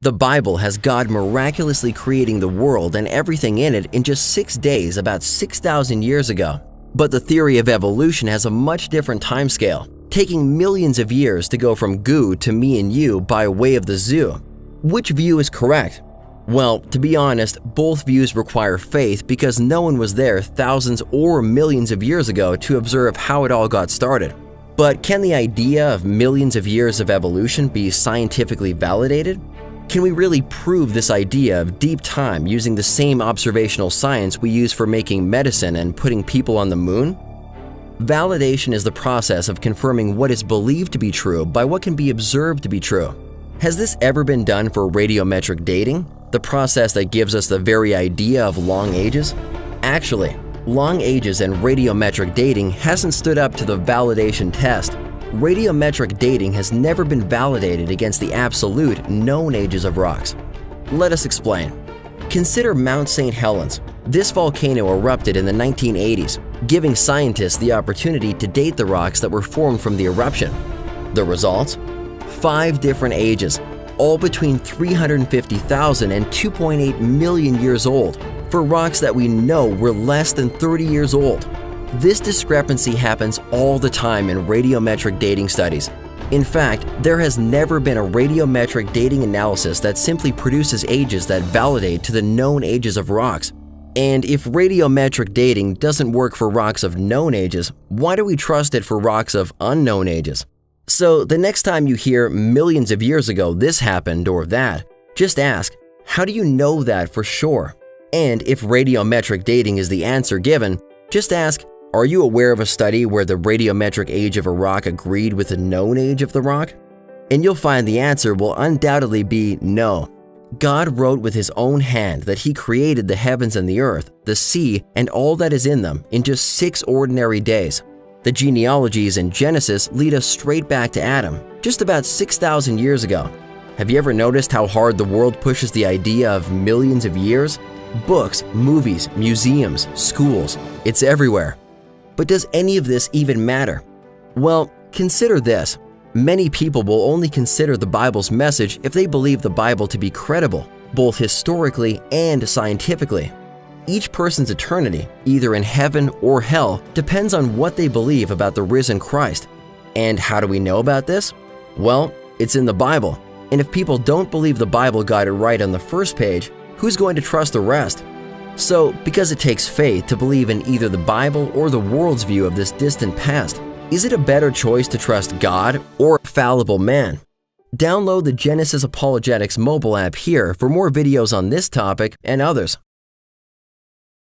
The Bible has God miraculously creating the world and everything in it in just 6 days about 6,000 years ago. But the theory of evolution has a much different timescale, taking millions of years to go from goo to me and you by way of the zoo. Which view is correct? Well, to be honest, both views require faith because no one was there thousands or millions of years ago to observe how it all got started. But can the idea of millions of years of evolution be scientifically validated? Can we really prove this idea of deep time using the same observational science we use for making medicine and putting people on the moon? Validation is the process of confirming what is believed to be true by what can be observed to be true. Has this ever been done for radiometric dating, the process that gives us the very idea of long ages? Actually, long ages and radiometric dating hasn't stood up to the validation test. Radiometric dating has never been validated against the absolute known ages of rocks. Let us explain. Consider Mount St. Helens. This volcano erupted in the 1980s, giving scientists the opportunity to date the rocks that were formed from the eruption. The results? 5 different ages, all between 350,000 and 2.8 million years old, for rocks that we know were less than 30 years old. This discrepancy happens all the time in radiometric dating studies. In fact, there has never been a radiometric dating analysis that simply produces ages that validate to the known ages of rocks. And if radiometric dating doesn't work for rocks of known ages, why do we trust it for rocks of unknown ages? So the next time you hear millions of years ago this happened or that, just ask, how do you know that for sure? And if radiometric dating is the answer given, just ask, are you aware of a study where the radiometric age of a rock agreed with the known age of the rock? And you'll find the answer will undoubtedly be no. God wrote with his own hand that he created the heavens and the earth, the sea, and all that is in them in just 6 ordinary days. The genealogies in Genesis lead us straight back to Adam, just about 6,000 years ago. Have you ever noticed how hard the world pushes the idea of millions of years? Books, movies, museums, schools, it's everywhere. But does any of this even matter? Well, consider this. Many people will only consider the Bible's message if they believe the Bible to be credible, both historically and scientifically. Each person's eternity, either in heaven or hell, depends on what they believe about the risen Christ. And how do we know about this? Well, it's in the Bible. And if people don't believe the Bible got it right on the first page, who's going to trust the rest? So, because it takes faith to believe in either the Bible or the world's view of this distant past, is it a better choice to trust God or a fallible man? Download the Genesis Apologetics mobile app here for more videos on this topic and others.